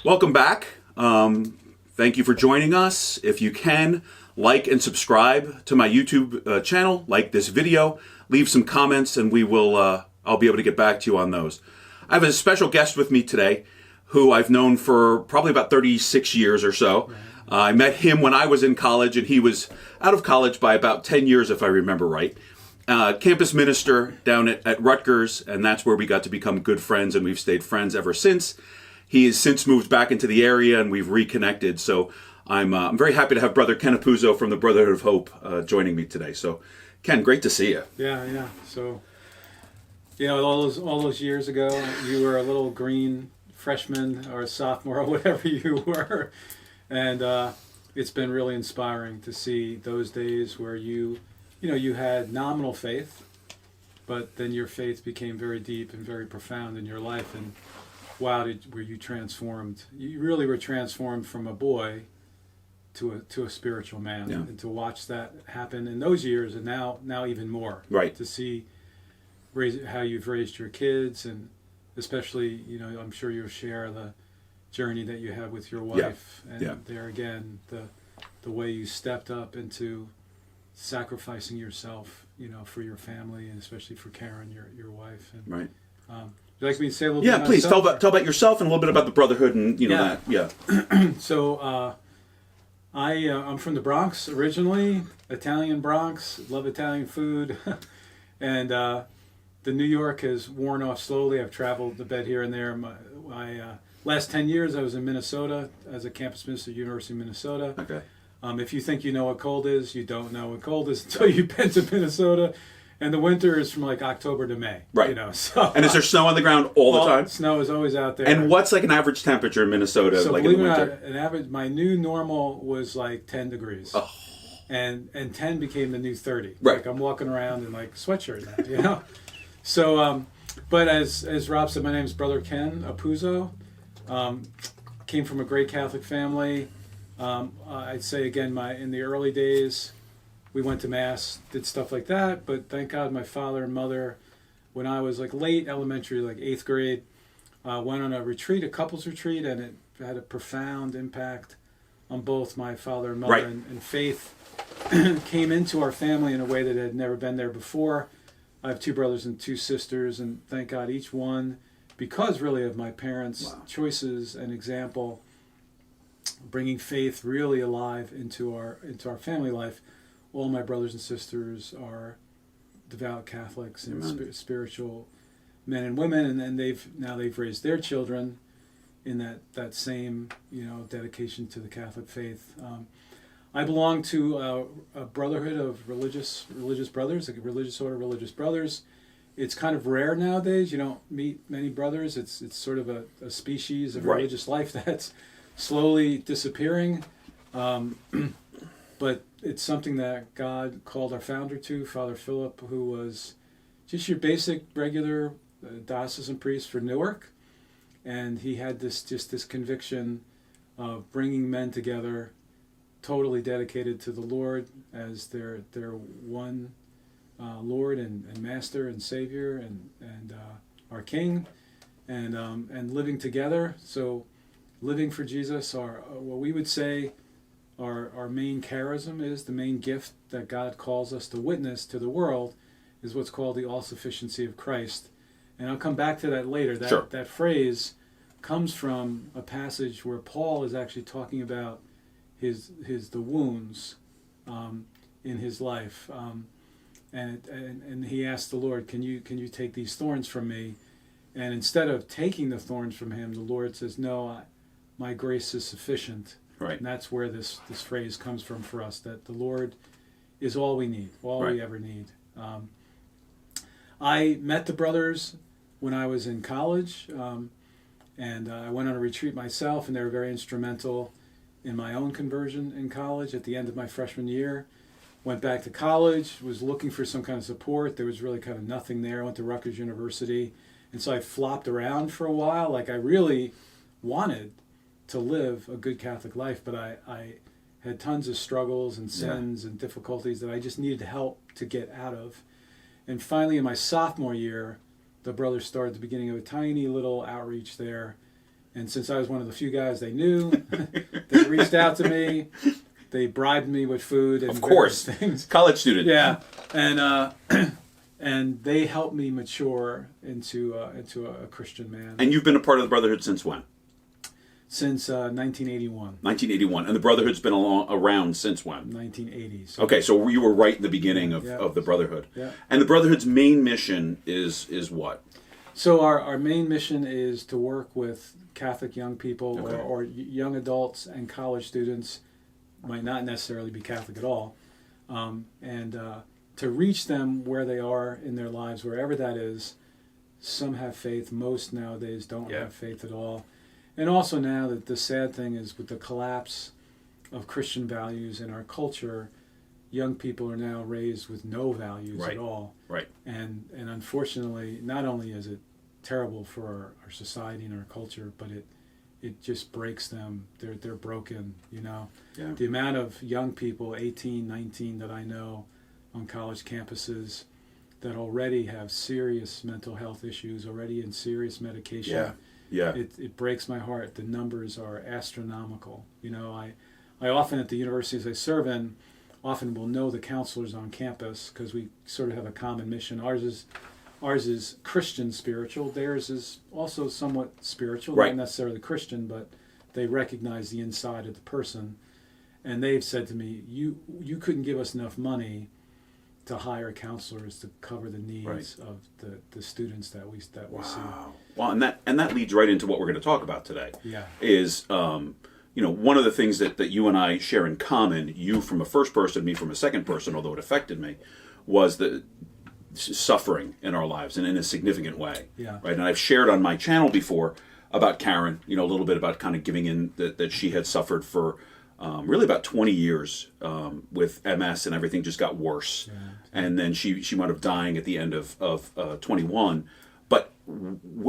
Welcome back. Thank you for joining us. If you can, like and subscribe to my YouTube channel, like this video, leave some comments, and I'll be able to get back to you on those. I have a special guest with me today who I've known for probably about 36 years or so. I met him when I was in college, and he was out of college by about 10 years, if I remember right. Campus minister down at Rutgers, and that's where we got to become good friends, and we've stayed friends ever since. He has since moved back into the area, and we've reconnected. So I'm very happy to have Brother Ken Apuzzo from the Brotherhood of Hope joining me today. So, Ken, great to see you. Yeah. So, all those years ago, you were a little green freshman or a sophomore or whatever you were, and it's been really inspiring to see those days where you had nominal faith, but then your faith became very deep and very profound in your life, and wow, were you transformed? You really were transformed from a boy to a spiritual man, and to watch that happen in those years, and now even more. Right. To see how you've raised your kids, and especially, I'm sure you'll share the journey that you have with your wife, and there again, the way you stepped up into sacrificing yourself, for your family, and especially for Karen, your wife. And, right. Would you like me to say a little bit about please myself? tell about yourself and a little bit about the Brotherhood and that. Yeah. So I'm from the Bronx originally, Italian Bronx, love Italian food, and the New York has worn off slowly. I've traveled a bit here and there. My last 10 years I was in Minnesota as a campus minister at University of Minnesota. Okay. If you think you know what cold is, you don't know what cold is until you've been to Minnesota. And the winter is from like October to May. Right. So, and is there snow on the ground all the time? Snow is always out there. And what's like an average temperature in Minnesota, so like in the winter? Believe it or not, my new normal was like 10 degrees. Oh. And 10 became the new 30. Right. Like I'm walking around in like sweatshirt now, So, but as Rob said, my name is Brother Ken Apuzzo. Came from a great Catholic family. I'd say again, in the early days, we went to Mass, did stuff like that, but thank God my father and mother, when I was like late elementary, like 8th grade, went on a couples retreat, and it had a profound impact on both my father and mother, right. and faith came into our family in a way that had never been there before. I have 2 brothers and 2 sisters, and thank God each one, because really of my parents' choices and example, bringing faith really alive into our family life. All my brothers and sisters are devout Catholics and spiritual men and women, and then they've raised their children in that same dedication to the Catholic faith. I belong to a brotherhood of religious brothers, like a religious order of religious brothers. It's kind of rare nowadays. You don't meet many brothers. It's sort of a species of religious life that's slowly disappearing. But it's something that God called our founder to, Father Philip, who was just your basic, regular diocesan priest for Newark. And he had this conviction of bringing men together, totally dedicated to the Lord as their one Lord and Master and Savior and our King, and living together. So living for Jesus, what we would say our main charism is, the main gift that God calls us to witness to the world, is what's called the all-sufficiency of Christ. And I'll come back to that later. That phrase comes from a passage where Paul is actually talking about the wounds in his life, and he asked the Lord, can you take these thorns from me? And instead of taking the thorns from him, the Lord says, no, my grace is sufficient. Right. And that's where this phrase comes from for us, that the Lord is all we need, all we ever need. I met the brothers when I was in college, and I went on a retreat myself, and they were very instrumental in my own conversion in college at the end of my freshman year. Went back to college, was looking for some kind of support. There was really kind of nothing there. I went to Rutgers University, and so I flopped around for a while. Like, I really wanted to live a good Catholic life, but I had tons of struggles and sins and difficulties that I just needed help to get out of. And finally, in my sophomore year, the brothers started the beginning of a tiny little outreach there And since I was one of the few guys they knew, they reached out to me. They bribed me with food and of course, things. College student. Yeah, and and they helped me mature into a Christian man. And you've been a part of the Brotherhood since when? Since 1981. 1981. And the Brotherhood's been around since when? 1980s. Okay, so you were right in the beginning of the Brotherhood. Yeah. And the Brotherhood's main mission is what? So our main mission is to work with Catholic young people or young adults and college students, might not necessarily be Catholic at all, and to reach them where they are in their lives, wherever that is. Some have faith. Most nowadays don't have faith at all. And also now that the sad thing is with the collapse of Christian values in our culture, young people are now raised with no values at all. Right. And unfortunately, not only is it terrible for our society and our culture, but it just breaks them. They're broken, you know. Yeah. The amount of young people, 18, 19, that I know on college campuses that already have serious mental health issues, already in serious medication. Yeah. Yeah. It breaks my heart. The numbers are astronomical. You know, I often at the universities I serve in, often will know the counselors on campus because we sort of have a common mission. Ours is Christian spiritual. Theirs is also somewhat spiritual, not necessarily Christian, but they recognize the inside of the person. And they've said to me, you couldn't give us enough money to hire counselors to cover the needs of the students that we see. Well, and that leads right into what we're going to talk about today. Yeah. Is one of the things that you and I share in common, you from a first person, me from a second person, although it affected me, was the suffering in our lives and in a significant way. Yeah. Right. And I've shared on my channel before about Karen, a little bit about kind of giving in that she had suffered for really about 20 years with MS, and everything just got worse. Yeah. And then she wound up dying at the end of 21. But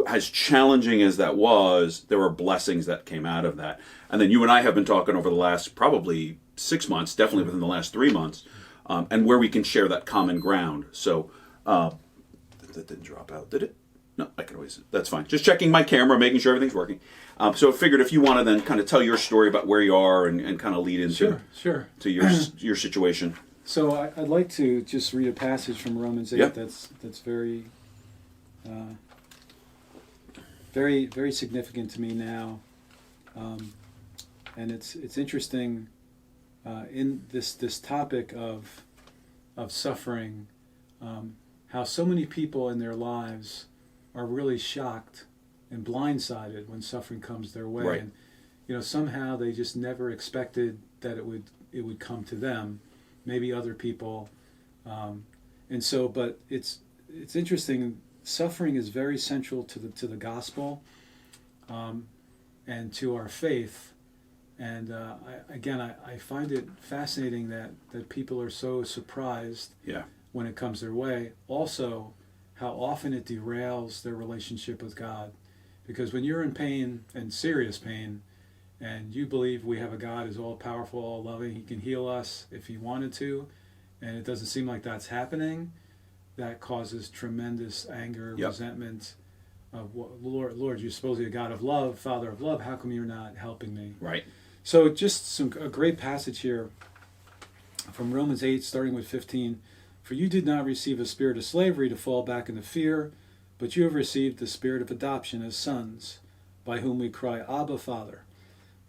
as challenging as that was, there were blessings that came out of that. And then you and I have been talking over the last probably 6 months, definitely within the last 3 months, and where we can share that common ground. So that didn't drop out, did it? No, I can always, that's fine. Just checking my camera, making sure everything's working. So I figured if you want to then kind of tell your story about where you are and kind of lead into to your situation. So I'd like to just read a passage from Romans 8 that's very, very, very significant to me now. And it's interesting in this topic of suffering, how so many people in their lives are really shocked and blindsided when suffering comes their way. Right. And somehow they just never expected that it would come to them, maybe other people. And so, but it's interesting. Suffering is very central to the gospel and to our faith. And I find it fascinating that people are so surprised when it comes their way. Also, how often it derails their relationship with God. Because when you're in pain, and serious pain, and you believe we have a God who's all-powerful, all-loving, he can heal us if he wanted to, and it doesn't seem like that's happening, that causes tremendous anger, resentment of, Lord, you're supposed to be a God of love, Father of love, how come you're not helping me? Right. So just a great passage here from Romans 8, starting with 15. For you did not receive a spirit of slavery to fall back into fear, but you have received the spirit of adoption as sons, by whom we cry, Abba, Father.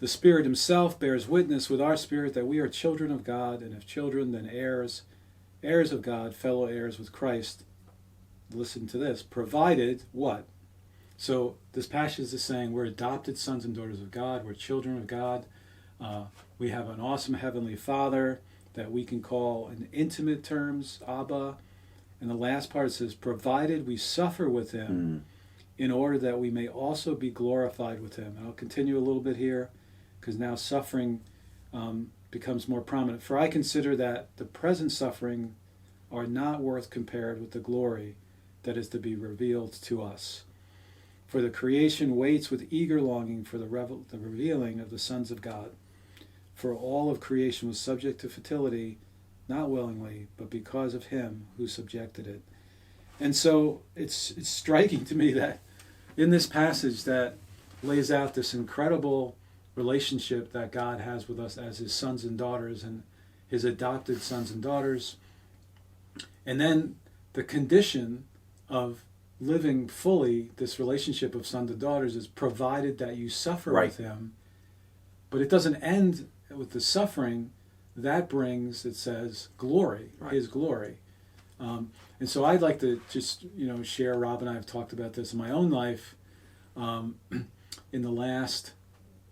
The Spirit himself bears witness with our spirit that we are children of God, and if children, then heirs, heirs of God, fellow heirs with Christ. Listen to this. Provided what? So this passage is saying we're adopted sons and daughters of God. We're children of God. We have an awesome heavenly Father that we can call in intimate terms, Abba. And the last part says, provided we suffer with him in order that we may also be glorified with him. And I'll continue a little bit here because now suffering becomes more prominent. For I consider that the present suffering are not worth compared with the glory that is to be revealed to us. For the creation waits with eager longing for the revealing of the sons of God. For all of creation was subject to fertility, not willingly, but because of him who subjected it. And so it's striking to me that in this passage that lays out this incredible relationship that God has with us as his sons and daughters and his adopted sons and daughters. And then the condition of living fully this relationship of son to daughters is provided that you suffer Right. with him. But it doesn't end with the suffering. That brings, it says, glory, Right. his glory. And so I'd like to just, share, Rob and I have talked about this in my own life. In the last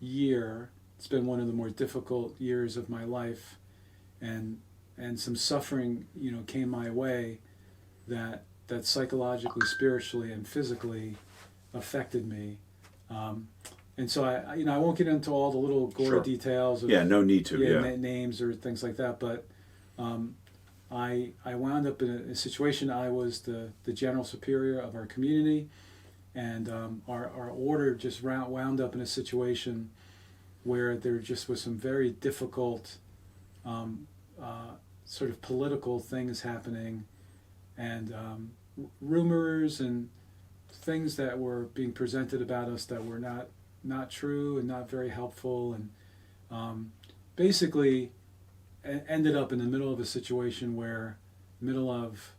year, it's been one of the more difficult years of my life, and some suffering, came my way that psychologically, spiritually, and physically affected me. And so I won't get into all the little gory Sure. details of no need to. names or things like that, but I wound up in a situation. I was the general superior of our community, and our order just wound up in a situation where there just was some very difficult sort of political things happening, and rumors and things that were being presented about us that were not true and not very helpful, and basically ended up in the middle of a situation where, middle of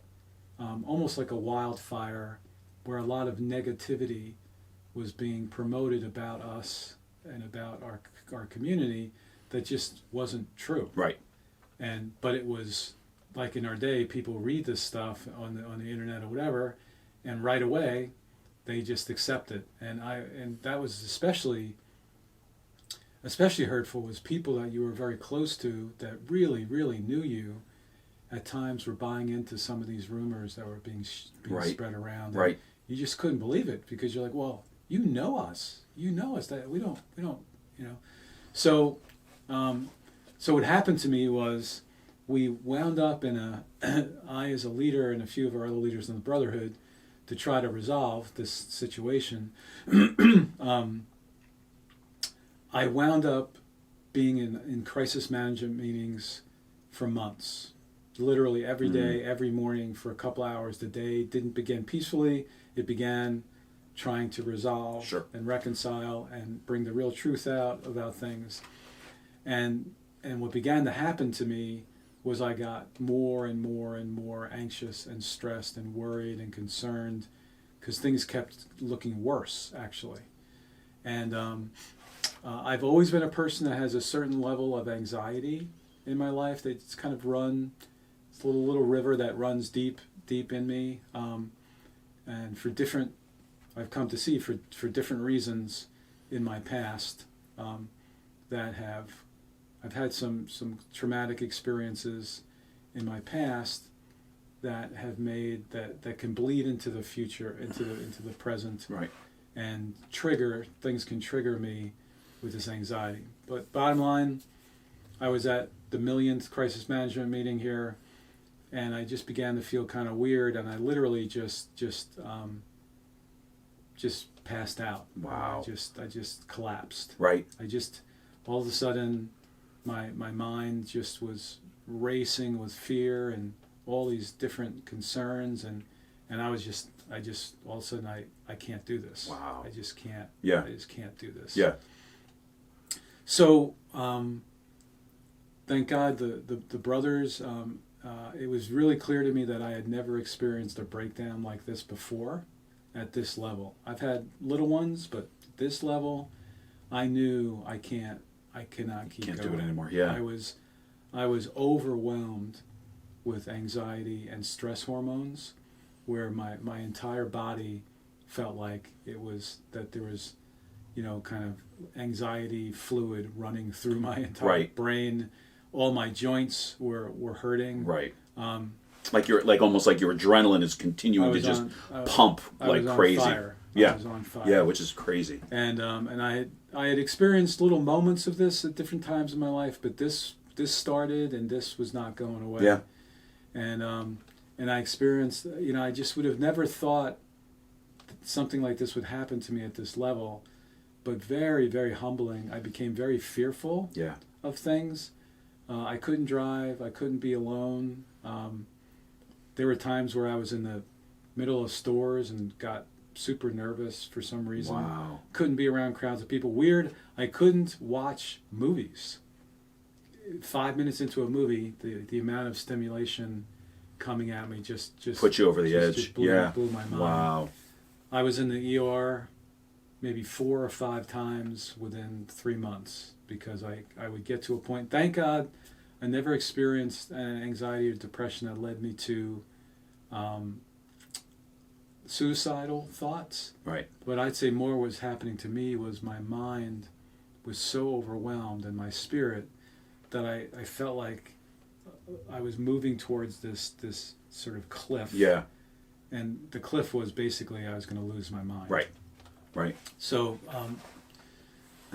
almost like a wildfire, where a lot of negativity was being promoted about us and about our community that just wasn't true. Right. But it was like in our day, people read this stuff on the internet or whatever, and right away they just accept it. And that was especially hurtful, was people that you were very close to that really, really knew you, at times were buying into some of these rumors that were being Right. spread around. Right. You just couldn't believe it, because you're like, well, you know us that we don't. So what happened to me was, we wound up in I as a leader and a few of our other leaders in the Brotherhood, to try to resolve this situation. I wound up being in crisis management meetings for months, literally every day, every morning for a couple hours. The day didn't begin peacefully. It began trying to resolve Sure. and reconcile and bring the real truth out about things. And what began to happen to me was, I got more and more and more anxious and stressed and worried and concerned, because things kept looking worse, actually. And I've always been a person that has a certain level of anxiety in my life that's kind of it's a little river that runs deep in me. And I've come to see for different reasons in my past, I've had some traumatic experiences in my past that have made that can bleed into the future, into the present, Right. and things can trigger me with this anxiety. But bottom line, I was at the millionth crisis management meeting here, and I just began to feel kind of weird, and I literally just passed out. Wow. I just collapsed. Right. All of a sudden, my mind just was racing with fear and all these different concerns, and I just all of a sudden, I can't do this. Wow. I just can't. Yeah. I just can't do this. Yeah. So thank God the brothers. It was really clear to me that I had never experienced a breakdown like this before, at this level. I've had little ones, but this level, I knew I cannot keep going. Can't do it anymore. Yeah. I was overwhelmed with anxiety and stress hormones, where my entire body felt like there was kind of anxiety fluid running through my entire Right. brain. All my joints were hurting. Right. Almost like your adrenaline is continuing to just pump like crazy. Fire. Yeah. I was on fire. Yeah, which is crazy. And I had experienced little moments of this at different times in my life, but this started, and this was not going away. Yeah. And I experienced, I just would have never thought that something like this would happen to me at this level, but very, very humbling. I became very fearful Yeah. of things. I couldn't drive. I couldn't be alone. There were times where I was in the middle of stores and got super nervous for some reason. Wow. Couldn't be around crowds of people. Weird. I couldn't watch movies. 5 minutes into a movie, the amount of stimulation coming at me just put you over the edge. Just blew my mind. Wow. I was in the ER maybe 4 or 5 times within 3 months because I would get to a point. Thank God I never experienced an anxiety or depression that led me to suicidal thoughts. Right. But I'd say more was happening to me was my mind was so overwhelmed and my spirit that I felt like I was moving towards this sort of cliff. Yeah. And the cliff was basically I was going to lose my mind. Right. Right. So,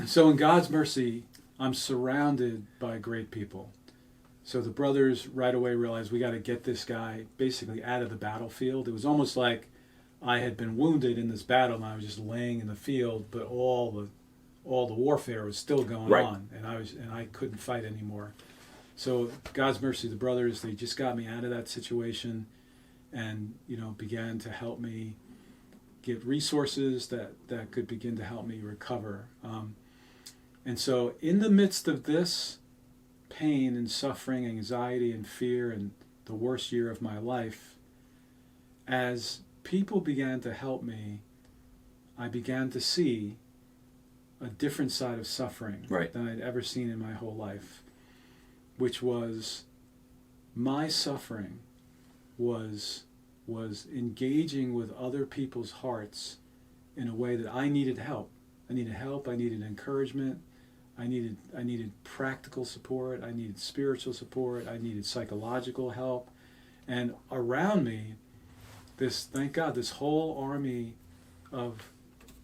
so in God's mercy, I'm surrounded by great people. So the brothers right away realized we got to get this guy basically out of the battlefield. It was almost like I had been wounded in this battle and I was just laying in the field, but all the warfare was still going on, and I couldn't fight anymore. So God's mercy, the brothers, they just got me out of that situation, and began to help me get resources that could begin to help me recover. And so in the midst of this pain and suffering, anxiety and fear, and the worst year of my life, as people began to help me, I began to see a different side of suffering than I'd ever seen in my whole life, which was my suffering was engaging with other people's hearts in a way that I needed help. I needed help, I needed encouragement, I needed practical support, I needed spiritual support, I needed psychological help. And around me, thank God, this whole army of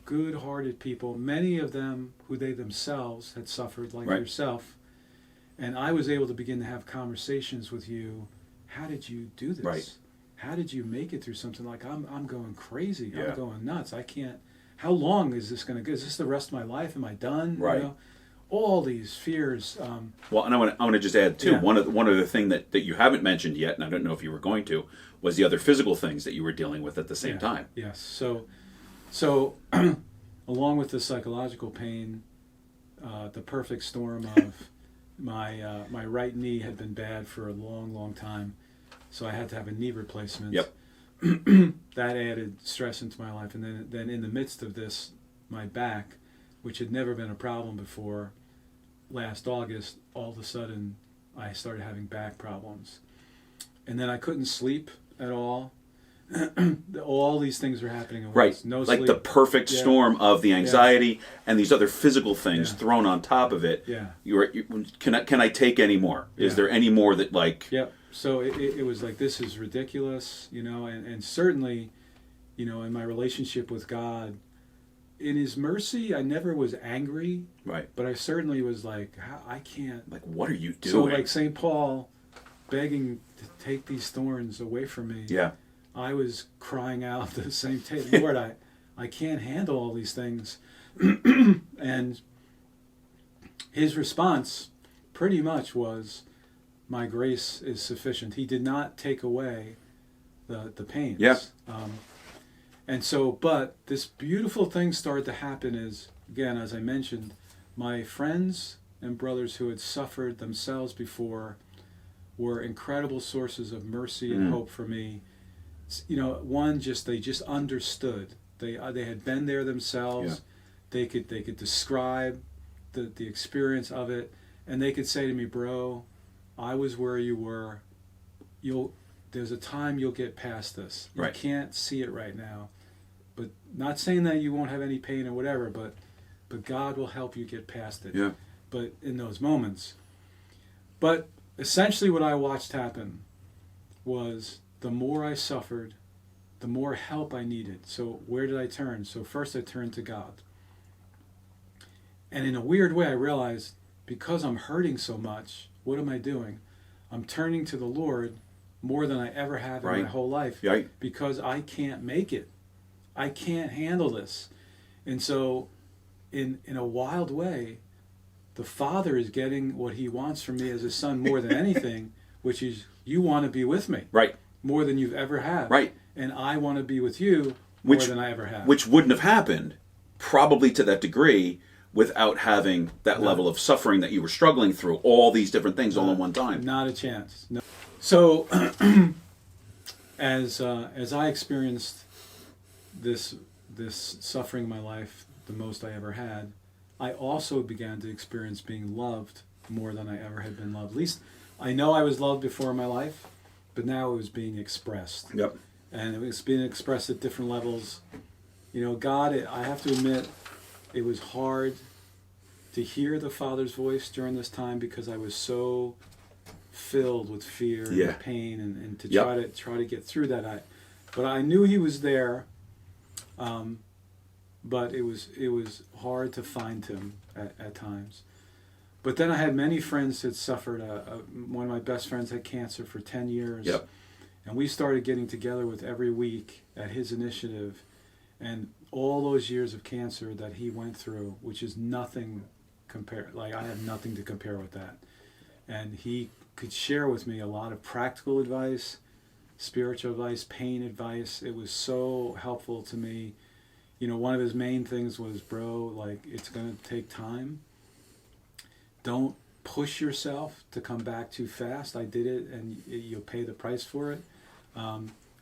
good-hearted people, many of them who they themselves had suffered like yourself, and I was able to begin to have conversations with you. How did you do this? Right. How did you make it through something like I'm going crazy? Yeah. I'm going nuts. I can't. How long is this going to go? Is this the rest of my life? Am I done? Right. All these fears. Well, and I want to just add too, one other thing that you haven't mentioned yet, and I don't know if you were going to, was the other physical things that you were dealing with at the same time. Yes. So along with the psychological pain, the perfect storm of my right knee had been bad for a long time, so I had to have a knee replacement. Yep. That added stress into my life, and then in the midst of this, my back, which had never been a problem before, last August, all of a sudden I started having back problems, and then I couldn't sleep at all. All these things were happening at once. No like sleep. the perfect storm of the anxiety and these other physical things thrown on top of it. Yeah. Can I take any more? Is there any more that like? Yep. So it was like, this is ridiculous, and certainly, in my relationship with God, in His mercy, I never was angry. Right. But I certainly was like, I can't. Like, what are you doing? So like St. Paul begging to take these thorns away from me. Yeah. I was crying out the same time, Lord, I can't handle all these things. And His response pretty much was, my grace is sufficient. He did not take away the pains. Yeah. And so, but this beautiful thing started to happen is, again, as I mentioned, my friends and brothers who had suffered themselves before were incredible sources of mercy and hope for me. One, they just understood. They had been there themselves. Yeah. They could describe the experience of it, and they could say to me, bro, I was where you were. There's a time you'll get past this. You can't see it right now, but not saying that you won't have any pain or whatever, but God will help you get past it. Yeah. But in those moments, but essentially what I watched happen was, the more I suffered, the more help I needed. So where did I turn? So first I turned to God. And in a weird way, I realized, because I'm hurting so much, what am I doing? I'm turning to the Lord more than I ever have in my whole life. Right. Because I can't make it. I can't handle this. And so in a wild way, the Father is getting what He wants from me as a son more than anything, which is, you want to be with me. Right. More than you've ever had. Right. And I want to be with you more than I ever had. Which wouldn't have happened, probably to that degree, without having that level of suffering that you were struggling through, all these different things all at one time. Not a chance. No. So, as I experienced this suffering in my life, the most I ever had, I also began to experience being loved more than I ever had been loved. At least I know I was loved before in my life, but now it was being expressed. Yep. And it was being expressed at different levels. You know, God, I have to admit, it was hard to hear the Father's voice during this time because I was so filled with fear and pain, and to try to get through that. But I knew He was there. But it was hard to find Him at times. But then I had many friends that suffered. One of my best friends had cancer for 10 years. Yep. And we started getting together with every week at his initiative. And all those years of cancer that he went through, which is nothing compared, like I have nothing to compare with that. And he could share with me a lot of practical advice, spiritual advice, pain advice. It was so helpful to me. You know, one of his main things was, bro, like, it's going to take time. Don't push yourself to come back too fast. I did it, and you'll pay the price for it.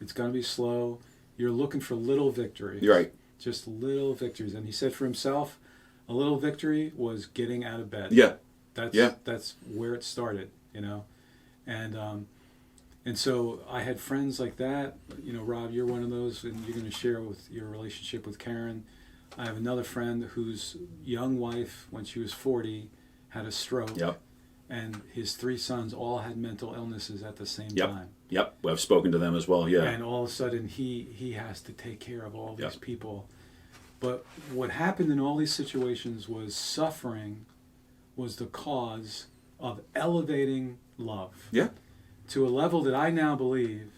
It's going to be slow. You're looking for little victories. You're right. Just little victories. And he said for himself, a little victory was getting out of bed. Yeah. That's where it started, you know. And so I had friends like that. You know, Rob, you're one of those, and you're going to share with your relationship with Karen. I have another friend whose young wife, when she was 40, had a stroke. Yep. And his 3 sons all had mental illnesses at the same time. Yep. I've spoken to them as well, yeah. And all of a sudden, he has to take care of all these people. But what happened in all these situations was suffering was the cause of elevating love. Yeah. To a level that I now believe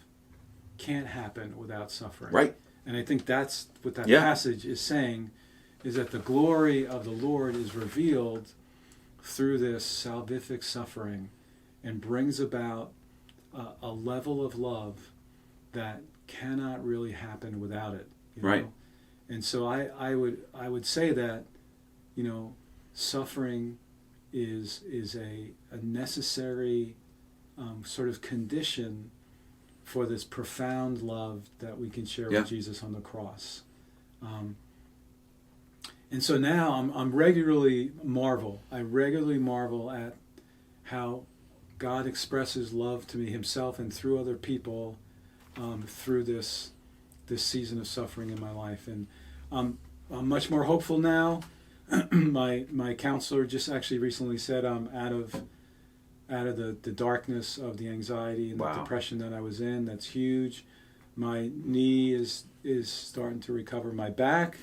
can't happen without suffering. Right. And I think that's what that passage is saying, is that the glory of the Lord is revealed through this salvific suffering and brings about a level of love that cannot really happen without it. You know? Right. And so I would say that, you know, suffering is a necessary sort of condition for this profound love that we can share with Jesus on the cross. And so now I regularly marvel at how God expresses love to me himself and through other people through this season of suffering in my life. And I'm much more hopeful now. My counselor just actually recently said I'm out of the darkness of the anxiety and the depression that I was in. That's huge. My knee is starting to recover. My back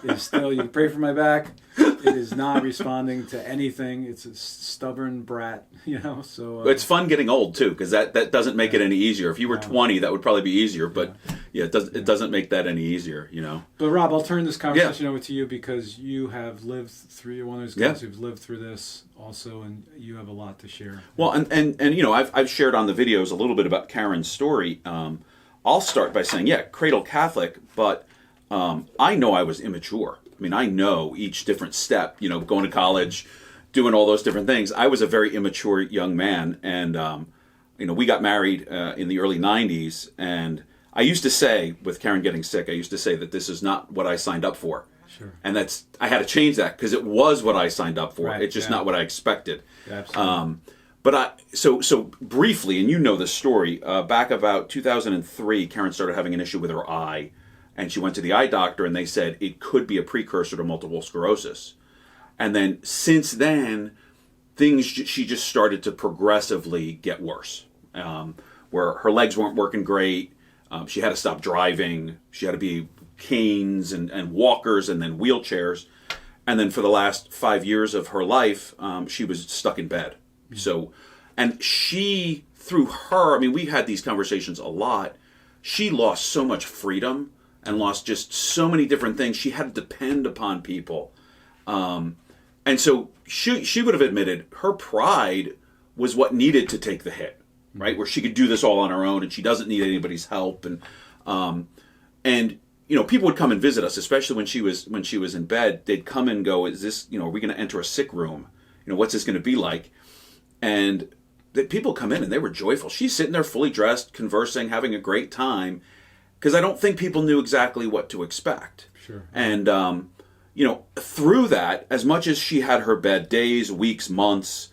is still, you can pray for my back. It is not responding to anything. It's a stubborn brat, you know. So it's fun getting old too, because that doesn't make it any easier. If you were 20, that would probably be easier, but it doesn't make that any easier, you know. But Rob, I'll turn this conversation over to you because you have lived through. You're one of those guys who've lived through this also, and you have a lot to share. Well, and you know, I've shared on the videos a little bit about Karen's story. I'll start by saying, cradle Catholic, but I know I was immature. I mean, I know each different step, you know, going to college, doing all those different things. I was a very immature young man, and, you know, we got married in the early 90s, and I used to say, with Karen getting sick, I used to say that this is not what I signed up for. Sure. And I had to change that, because it was what I signed up for. Right, It's just not what I expected. Absolutely. But so briefly, and you know the story, back about 2003, Karen started having an issue with her eye, and she went to the eye doctor, and they said it could be a precursor to multiple sclerosis. And then since then, she just started to progressively get worse, where her legs weren't working great. She had to stop driving. She had to be canes and walkers and then wheelchairs. And then for the last 5 years of her life, she was stuck in bed. So, and she, through her, I mean, we had these conversations a lot. She lost so much freedom and lost just so many different things. She had to depend upon people. And so she would have admitted her pride was what needed to take the hit, right? Where she could do this all on her own and she doesn't need anybody's help. And people would come and visit us, especially when she was in bed. They'd come and go, is this, are we going to enter a sick room? What's this going to be like? And people come in and they were joyful. She's sitting there fully dressed, conversing, having a great time, because I don't think people knew exactly what to expect. Sure. And, through that, as much as she had her bad days, weeks, months,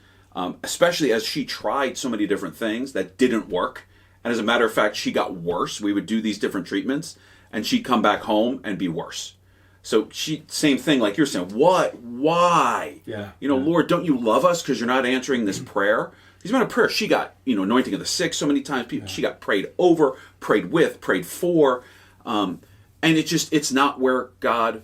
especially as she tried so many different things that didn't work. And as a matter of fact, she got worse. We would do these different treatments and she'd come back home and be worse. So same thing, like you're saying, what, why? Yeah. Lord, don't you love us because you're not answering this prayer? These amount of prayer, she got, anointing of the sick so many times. She got prayed over, prayed with, prayed for. And it's not where God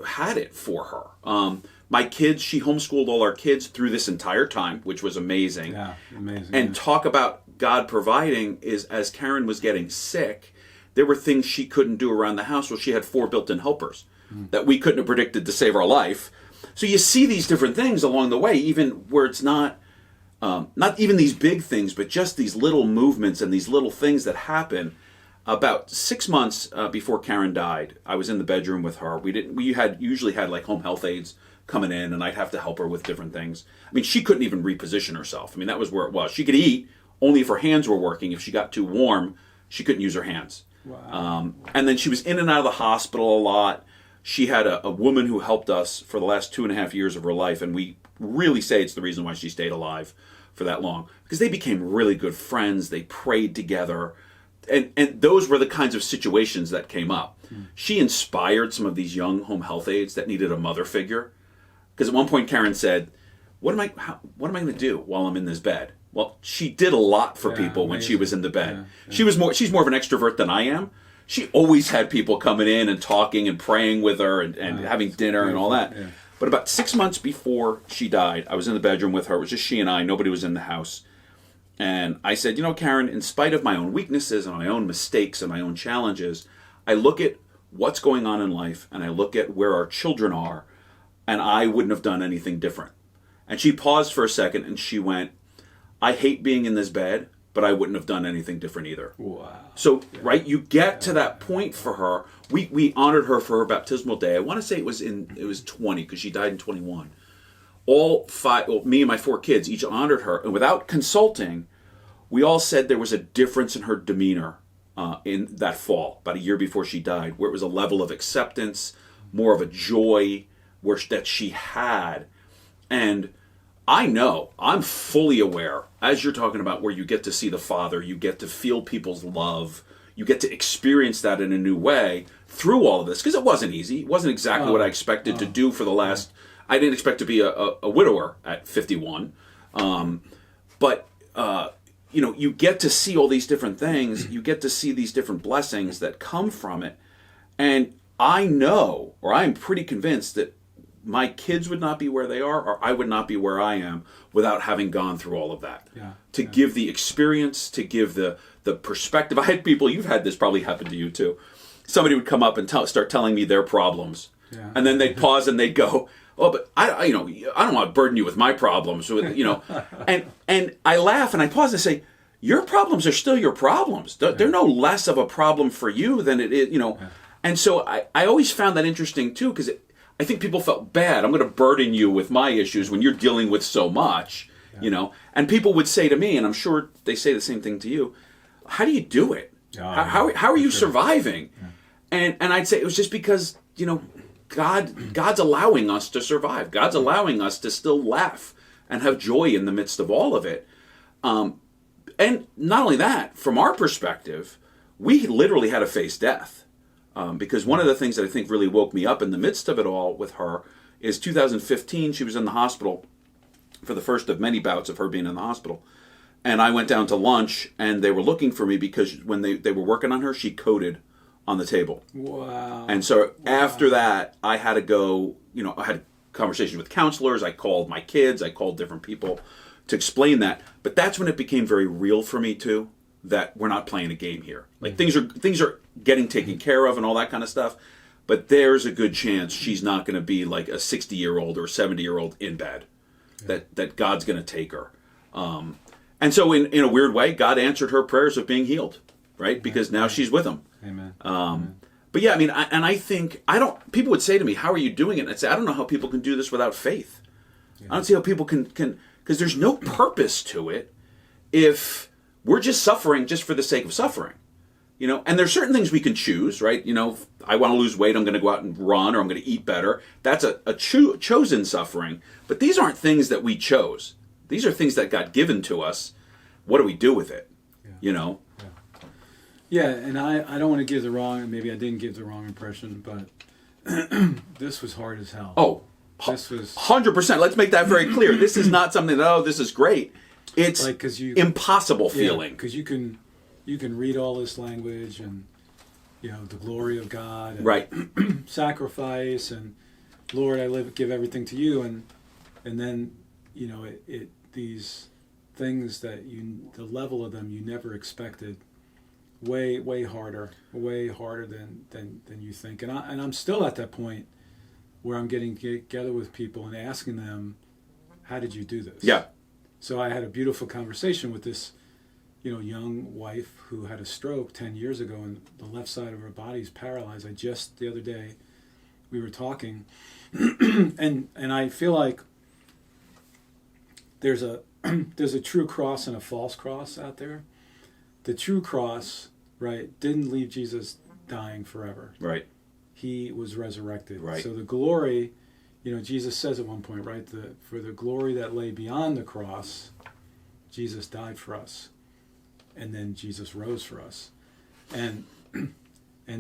had it for her. My kids, she homeschooled all our kids through this entire time, which was amazing. Yeah, amazing. And talk about God providing is, as Karen was getting sick, there were things she couldn't do around the house. Well, she had 4 built-in helpers that we couldn't have predicted to save our life. So you see these different things along the way, even where it's not even these big things, but just these little movements and these little things that happen. About 6 months before Karen died, I was in the bedroom with her. We usually had like home health aides coming in, and I'd have to help her with different things. I mean, she couldn't even reposition herself. I mean, that was where it was. She could eat only if her hands were working. If she got too warm, she couldn't use her hands. Wow. And then she was in and out of the hospital a lot. She had a woman who helped us for the last 2.5 years of her life, and we really say it's the reason why she stayed alive for that long, because they became really good friends. They prayed together. And those were the kinds of situations that came up. She inspired some of these young home health aides that needed a mother figure. Because at one point Karen said, what am I going to do while I'm in this bed? Well, she did a lot for people when she was in the bed. Yeah. She's more of an extrovert than I am. She always had people coming in and talking and praying with her and having dinner and all that. Yeah. But about 6 months before she died, I was in the bedroom with her. It was just she and I. Nobody was in the house. And I said, Karen, in spite of my own weaknesses and my own mistakes and my own challenges, I look at what's going on in life and I look at where our children are, and I wouldn't have done anything different. And she paused for a second and she went, I hate being in this bed, but I wouldn't have done anything different either. Wow. So, right, you get to that point for her. We honored her for her baptismal day. I want to say it was 20, because she died in 21. All 5, me and my 4 kids each honored her, and without consulting, we all said there was a difference in her demeanor in that fall, about a year before she died, where it was a level of acceptance, more of a joy that she had. And I'm fully aware, as you're talking about, where you get to see the Father, you get to feel people's love, you get to experience that in a new way through all of this, because it wasn't easy. It wasn't exactly what I expected to do for the last... I didn't expect to be a widower at 51. But you get to see all these different things. You get to see these different blessings that come from it. And I know, or I'm pretty convinced, that my kids would not be where they are, or I would not be where I am without having gone through all of that. To give the experience, to give the perspective. I had people, you've had this probably happen to you too. Somebody would come up and start telling me their problems. Yeah. And then they'd pause and they'd go, oh, but I don't want to burden you with my problems, and I laugh and I pause and say, your problems are still your problems. They're no less of a problem for you than it is, Yeah. And so I always found that interesting too, because I think people felt bad. I'm going to burden you with my issues when you're dealing with so much, And people would say to me, and I'm sure they say the same thing to you, how do you do it? How are you surviving? Yeah. And I'd say it was just because, God's allowing us to survive. God's allowing us to still laugh and have joy in the midst of all of it. And not only that, from our perspective, we literally had to face death. Because one of the things that I think really woke me up in the midst of it all with her is 2015, she was in the hospital for the first of many bouts of her being in the hospital. And I went down to lunch, and they were looking for me because when they were working on her, she coded on the table. Wow. And so after that, I had to go, I had conversations with counselors. I called my kids. I called different people to explain that. But that's when it became very real for me too, that we're not playing a game here. Like things are getting taken care of and all that kind of stuff. But there's a good chance she's not going to be like a 60-year-old or a 70-year-old in bed. Yeah. That God's going to take her. And so in a weird way, God answered her prayers of being healed, right? Because now she's with him. Amen. But yeah, I mean, I think, people would say to me, how are you doing it? And I'd say, I don't know how people can do this without faith. Yeah. I don't see how people can, because there's no purpose to it if we're just suffering just for the sake of suffering. You know, and there's certain things we can choose, right? You know, if I want to lose weight, I'm going to go out and run, or I'm going to eat better. That's a chosen suffering. But these aren't things that we chose. These are things that got given to us. What do we do with it? Yeah. You know? Yeah, and I don't want to give the wrong, maybe I didn't give the wrong impression, but this was hard as hell. Oh, this was 100%. Let's make that very clear. This is not something that, this is great. It's like, impossible feeling. Because you can read all this language and, you know, the glory of God. And right. sacrifice and, Lord, I give everything to you. And then, you know, these things that the level of them you never expected, way harder than you think. And I'm still at that point where I'm getting together with people and asking them, how did you do this? Yeah. So I had a beautiful conversation with this, you know, young wife who had a stroke 10 years ago and the left side of her body is paralyzed. The other day we were talking and I feel like there's a true cross and a false cross out there. The true cross, right, didn't leave Jesus dying forever. Right. He was resurrected. Right. So the glory, you know, Jesus says at one point, right, for the glory that lay beyond the cross, Jesus died for us. And then Jesus rose for us. And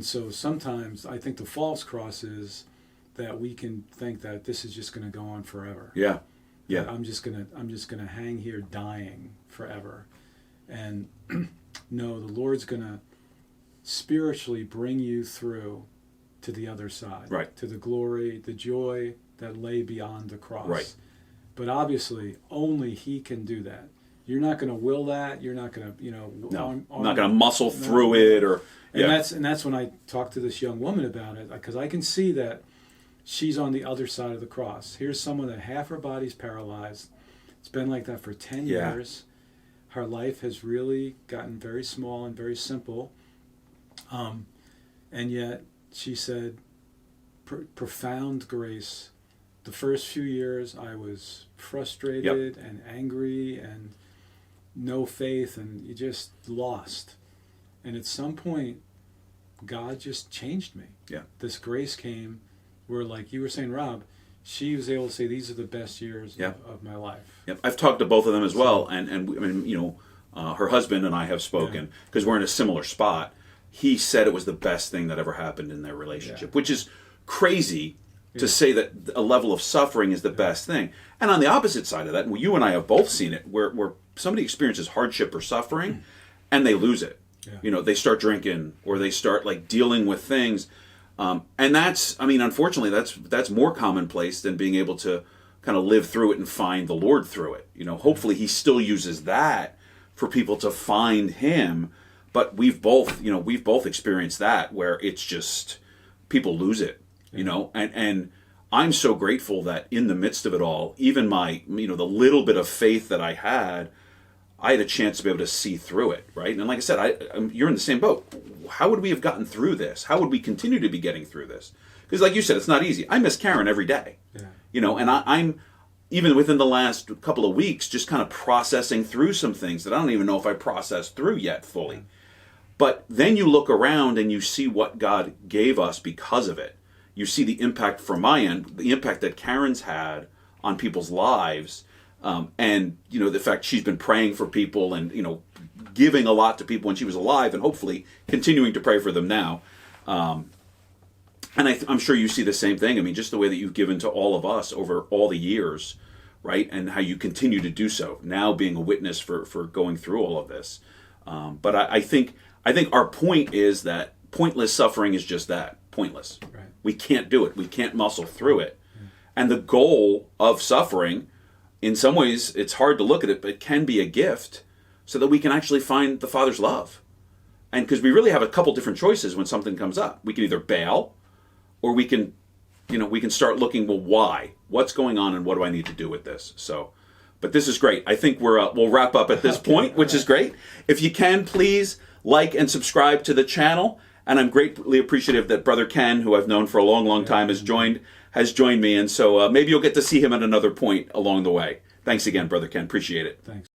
so sometimes I think the false cross is that we can think that this is just going to go on forever. Yeah. Yeah. I'm just gonna hang here dying forever. And no, the Lord's going to spiritually bring you through to the other side. Right. To the glory, the joy that lay beyond the cross. Right. But obviously, only He can do that. You're not going to will that. You're not going to, you know... No, I'm not going to muscle through it or... Yeah. And that's when I talked to this young woman about it, because I can see that she's on the other side of the cross. Here's someone that half her body's paralyzed. It's been like that for 10 years. Her life has really gotten very small and very simple. And yet, she said, profound grace. The first few years, I was frustrated and angry and no faith, and you just lost. And at some point, God just changed me. Yeah. This grace came where, like you were saying, Rob, she was able to say, these are the best years of my life. Yep. I've talked to both of them as well. And I mean, you know, her husband and I have spoken because we're in a similar spot. He said it was the best thing that ever happened in their relationship, which is crazy to say that a level of suffering is the best thing. And on the opposite side of that, and you and I have both seen it, where somebody experiences hardship or suffering and they lose it. Yeah. You know, they start drinking or they start like dealing with things. And that's, I mean, unfortunately, that's more commonplace than being able to kind of live through it and find the Lord through it. You know, hopefully He still uses that for people to find Him. But we've both experienced that where it's just people lose it, you know, and I'm so grateful that in the midst of it all, even my, you know, the little bit of faith that I had a chance to be able to see through it, right? And like I said, you're in the same boat. How would we have gotten through this? How would we continue to be getting through this? Because like you said, it's not easy. I miss Karen every day, you know, and I'm even within the last couple of weeks just kind of processing through some things that I don't even know if I processed through yet fully. But then you look around and you see what God gave us because of it. You see the impact from my end, the impact that Karen's had on people's lives. And, you know, the fact she's been praying for people and, you know, giving a lot to people when she was alive and hopefully continuing to pray for them now. And I'm sure you see the same thing. I mean, just the way that you've given to all of us over all the years, right? And how you continue to do so, now being a witness for going through all of this. But I think our point is that pointless suffering is just that, pointless. Right. We can't do it. We can't muscle through it. And the goal of suffering, in some ways, it's hard to look at it, but it can be a gift so that we can actually find the Father's love. And because we really have a couple different choices when something comes up. We can either bail or we can start looking, well, why? What's going on and what do I need to do with this? So, but this is great. I think we'll wrap up at this point, which is great. If you can, please like and subscribe to the channel. And I'm greatly appreciative that Brother Ken, who I've known for a long, long time, has joined me. And so maybe you'll get to see him at another point along the way. Thanks again, Brother Ken. Appreciate it. Thanks.